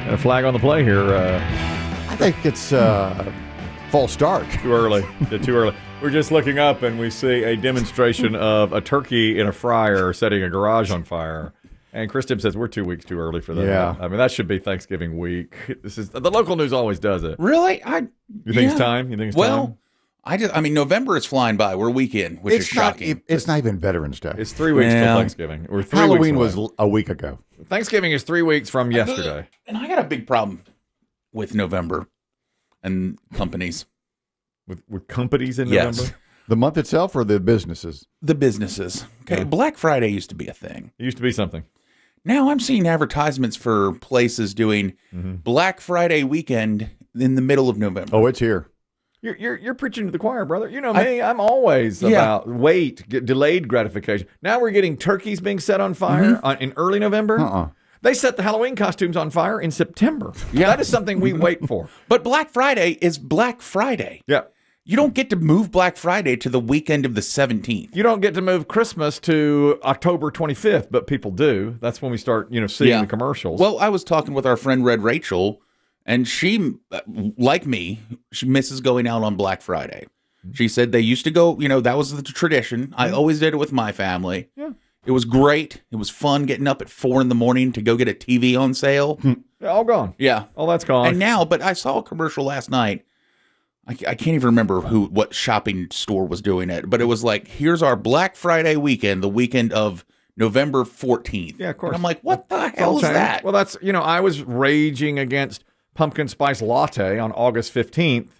A flag on the play here. I think it's false start. Too early. Too early. We're just looking up and we see a demonstration of a turkey in a fryer setting a garage on fire. And Chris Demm says we're 2 weeks too early for that. Yeah. I mean, that should be Thanksgiving week. This is the local news always does it. Really? You think it's time? You think it's time? I mean, November is flying by. We're weekend, which is shocking. It's not even Veterans Day. It's 3 weeks till Thanksgiving. We're 3 Halloween weeks away. was a week ago. Thanksgiving is 3 weeks from yesterday. And I got a big problem with November and companies. With companies in Yes. November? The month itself or the businesses? The businesses. Okay, Yeah. Black Friday used to be a thing. It used to be something. Now I'm seeing advertisements for places doing Black Friday weekend in the middle of November. Oh, it's here. You're preaching to the choir, brother. You know me. I'm always about delayed gratification. Now we're getting turkeys being set on fire in early November. They set the Halloween costumes on fire in September. Yeah, that is something we wait for. But Black Friday is Black Friday. Yeah. You don't get to move Black Friday to the weekend of the 17th. You don't get to move Christmas to October 25th, but people do. That's when we start, seeing the commercials. Well, I was talking with our friend Red Rachel, and she, like me, she misses going out on Black Friday. She said they used to go, that was the tradition. I always did it with my family. Yeah. It was great. It was fun getting up at 4 a.m. to go get a TV on sale. All gone. Yeah. All that's gone. And now, but I saw a commercial last night. I can't even remember what shopping store was doing it, but it was like, here's our Black Friday weekend, the weekend of November 14th. Yeah, of course. And I'm like, what the hell is that? Well, that's, I was raging against pumpkin spice latte on August 15th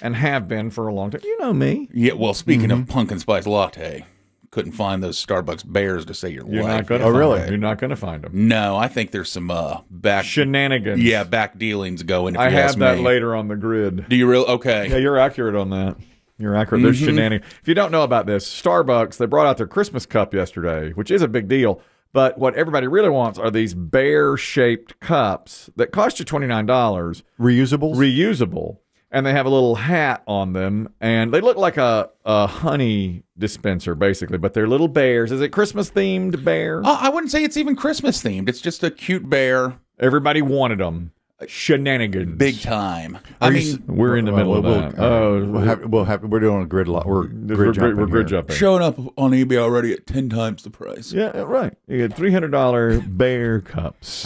and have been for a long time. You know me. Yeah, well, speaking of pumpkin spice latte, couldn't find those Starbucks bears to save your You're life. not going to find them. You're not going to find them. No, I think there's some back shenanigans. Yeah, back dealings going. If I you have ask that me. later on the grid. Do you really? Okay. Yeah, you're accurate on that. You're accurate. There's shenanigans. If you don't know about this, Starbucks, they brought out their Christmas cup yesterday, which is a big deal. But what everybody really wants are these bear-shaped cups that cost you $29. Reusable. And they have a little hat on them, and they look like a honey dispenser, basically, but they're little bears. Is it Christmas-themed bear? I wouldn't say it's even Christmas-themed. It's just a cute bear. Everybody wanted them. Shenanigans. Big time. We're in the middle of that. We're doing a grid lot. We're grid jumping. Showing up on eBay already at 10 times the price. Yeah, right. You get $300 bear cups.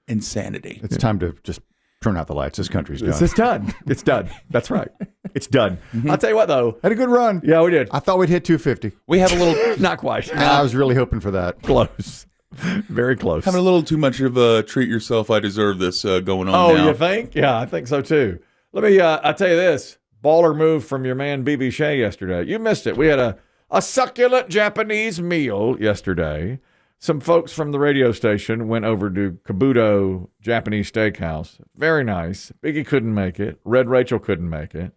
Insanity. It's time to just turn out the lights. This country's done. It's done. It's done. That's right. It's done. I'll tell you what, though. Had a good run. Yeah, we did. I thought we'd hit 250. We have a little... Not quite. I was really hoping for that. Close. Very close. Having a little too much of a treat yourself, I deserve this going on now. Oh, you think? Yeah, I think so, too. Let me, I'll tell you this. Baller move from your man, BB Shea, yesterday. You missed it. We had a succulent Japanese meal yesterday. Some folks from the radio station went over to Kabuto Japanese Steakhouse. Very nice. Biggie couldn't make it. Red Rachel couldn't make it.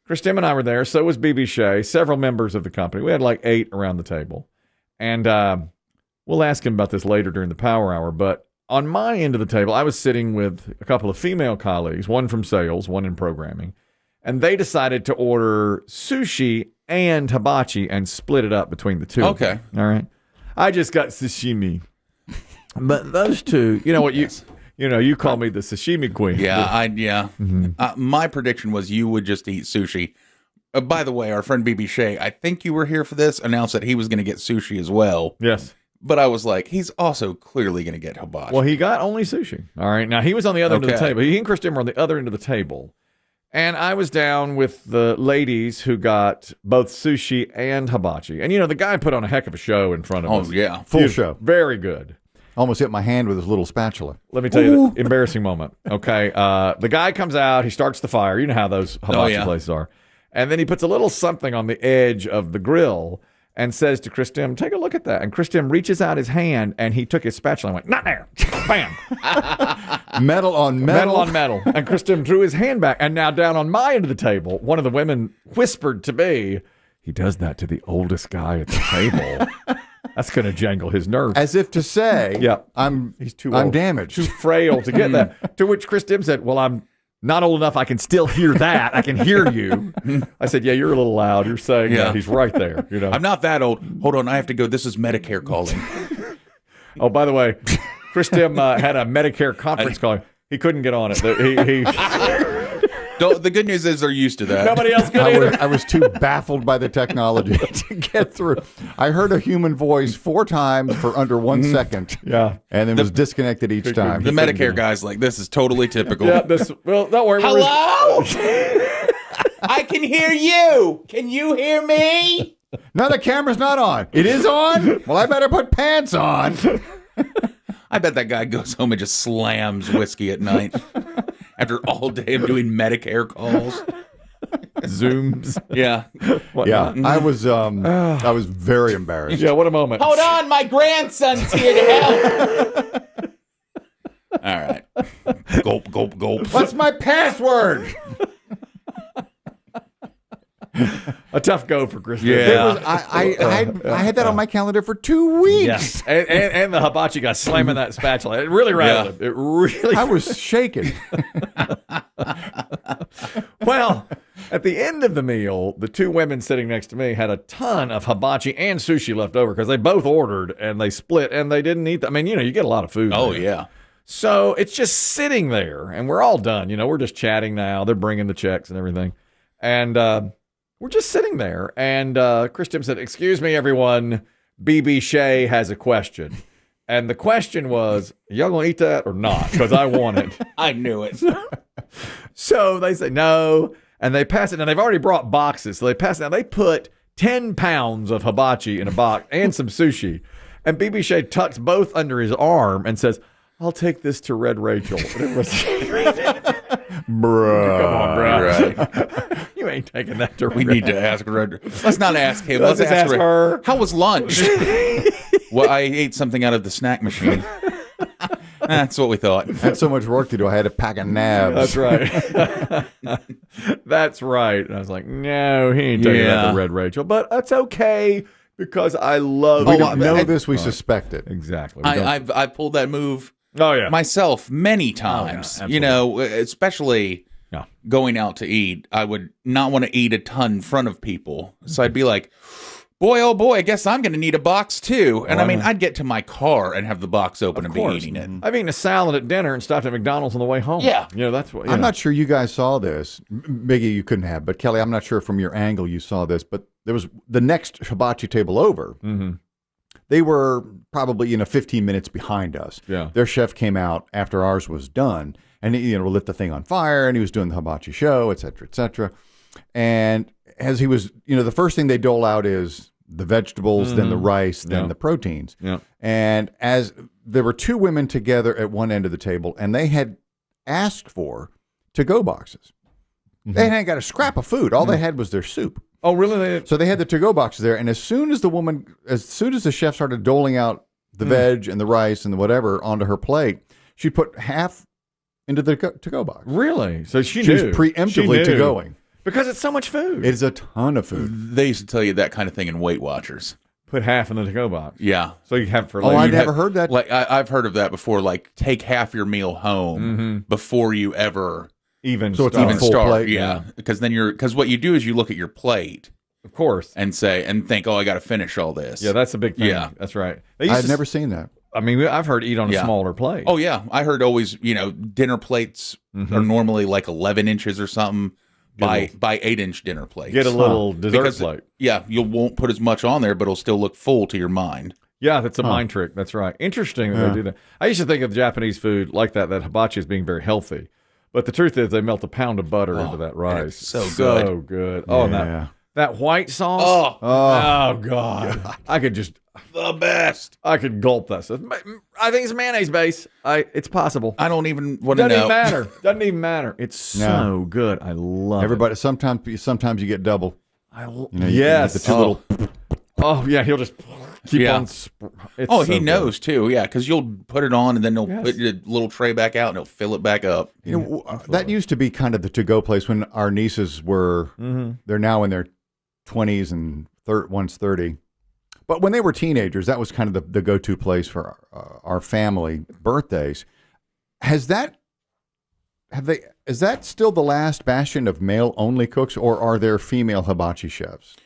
Chris Demm and I were there. So was BB Shea. Several members of the company. We had like 8 around the table. And we'll ask him about this later during the power hour. But on my end of the table, I was sitting with a couple of female colleagues, one from sales, one in programming. And they decided to order sushi and hibachi and split it up between the two. Okay. All right. I just got sashimi. But those two, you know what, you call me the sashimi queen. Yeah, my prediction was you would just eat sushi. By the way, our friend BB Shea, I think you were here for this, announced that he was going to get sushi as well. Yes. But I was like, he's also clearly going to get hibachi. Well, he got only sushi. All right. Now, he was on the other end of the table. He and Chris Demm were on the other end of the table. And I was down with the ladies who got both sushi and hibachi. And, the guy put on a heck of a show in front of us. Oh, yeah. Full show. Very good. Almost hit my hand with his little spatula. Let me tell you the embarrassing moment. Okay. The guy comes out. He starts the fire. You know how those hibachi places are. And then he puts a little something on the edge of the grill and says to Chris Demm, take a look at that. And Chris Demm reaches out his hand, and he took his spatula and went, not there. Bam. Metal on metal. Metal on metal. And Chris Demm drew his hand back. And now down on my end of the table, one of the women whispered to me, he does that to the oldest guy at the table. That's going to jangle his nerves. As if to say, he's too old. I'm damaged. Too frail to get that. To which Chris Demm said, well, I'm not old enough. I can still hear that. I can hear you. I said, yeah, you're a little loud. You're saying that. He's right there. I'm not that old. Hold on. I have to go. This is Medicare calling. Oh, by the way, Chris Demm had a Medicare conference call. He couldn't get on it. He The good news is they're used to that. nobody else could either. I was too baffled by the technology to get through. I heard a human voice 4 times for under 1 second. Yeah. And then was disconnected each time. The Medicare guy's like, this is totally typical. Yeah, well, don't worry. Hello? I can hear you. Can you hear me? No, the camera's not on. It is on? Well, I better put pants on. I bet that guy goes home and just slams whiskey at night after all day of doing Medicare calls. Zooms. Yeah. Yeah, I was very embarrassed. Yeah, what a moment. Hold on, my grandson's here to help. All right. Gulp, gulp, gulp. What's my password? A tough go for Chris. Yeah. I had that on my calendar for 2 weeks. Yes. And the hibachi guy slamming that spatula. It really rattled him. It really. I was shaking. Well, at the end of the meal, the 2 women sitting next to me had a ton of hibachi and sushi left over because they both ordered and they split and they didn't eat. I mean, you get a lot of food. Oh, there. yeah. So it's just sitting there and we're all done. We're just chatting now. They're bringing the checks and everything. And we're just sitting there. And Chris Tim said, "Excuse me, everyone. BB Shea has a question." And the question was, y'all going to eat that or not? Because I want it. I knew it. So they say no, and they pass it. Now, they've already brought boxes, so they pass it. Now, they put 10 pounds of hibachi in a box and some sushi. And BB Shea tucks both under his arm and says, "I'll take this to Red Rachel." And it was, Bruh. come on, bro. Right. You ain't taking that to We Red. need to ask Red. Let's not ask him. Let's just ask Red. her. How was lunch? Well, I ate something out of the snack machine. That's what we thought. I had so much work to do. I had a pack of nabs. That's right. That's right. And I was like, no, he ain't taking that to Red Rachel. But that's okay because I love We it. don't know this. We suspect it. Exactly. We don't- I've pulled that move Oh, yeah. myself many times. Especially Yeah. going out to eat. I would not want to eat a ton in front of people, so I'd be like, "Boy, oh boy, I guess I'm going to need a box too." And Oh, I mean, I know. I'd get to my car and have the box open and be course. eating it. I've eaten a salad at dinner and stopped at McDonald's on the way home. Yeah. That's what. I'm not sure you guys saw this. Biggie, you couldn't have. But Kelly, I'm not sure from your angle you saw this. But there was the next hibachi table over. Mm-hmm. They were probably 15 minutes behind us. Yeah. Their chef came out after ours was done, and he lit the thing on fire, and he was doing the hibachi show, et cetera, et cetera. And as he was, the first thing they dole out is the vegetables, then the rice, then the proteins. Yeah. And as there were 2 women together at one end of the table, and they had asked for to-go boxes. They hadn't got a scrap of food. All they had was their soup. Oh, really? So they had the to-go boxes there, and as soon as the chef started doling out the veg and the rice and the whatever onto her plate, she put half into the to-go box. Really? So she She was knew. preemptively She knew. to-going. Because it's so much food. It is a ton of food. They used to tell you that kind of thing in Weight Watchers. Put half in the to-go box. Yeah. So you have it for Oh, later. I You'd never heard that. Like I've heard of that before. Like take half your meal home before you ever Even So it's start. even full start. plate, Yeah, because then because what you do is you look at your plate Of course. and think, oh, I got to finish all this. Yeah, that's a big thing. Yeah. That's right. They used I've to- never seen that. I mean, I've heard eat on a Yeah. smaller plate. Oh yeah, I heard always. Dinner plates are normally like 11 inches or something by 8-inch dinner plates. Get a little dessert Because, plate. Yeah, you won't put as much on there, but it'll still look full to your mind. Yeah, that's a mind trick. That's right. Interesting that they do that. I used to think of Japanese food like that hibachi as being very healthy. But the truth is they melt a pound of butter into that rice. so So good. Oh, and Yeah. that white sauce. Oh, Oh, God. I could the best. I could gulp that stuff. I think it's mayonnaise base. It's possible. I don't even want to Doesn't know. even matter. Doesn't even matter. It's so good. I love Everybody. Sometimes you get double. it. You get Yes. the 2 little. Oh, yeah. He'll just keep Yeah. on. It's Oh, so he good. knows too. Yeah, because you'll put it on and then he'll Yes. put your little tray back out and he'll fill it back up. That used to be kind of the to-go place when our nieces were. They're now in their 20s and one's 30. But when they were teenagers, that was kind of the go-to place for our family birthdays. Is that still the last bastion of male-only cooks, or are there female hibachi chefs?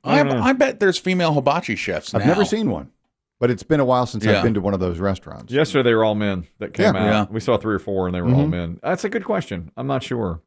I bet there's female hibachi chefs now. I've never seen one. But it's been a while since Yeah. I've been to one of those restaurants. Yesterday, they were all men that came Yeah. out. Yeah. We saw 3 or 4, and they were all men. That's a good question. I'm not sure.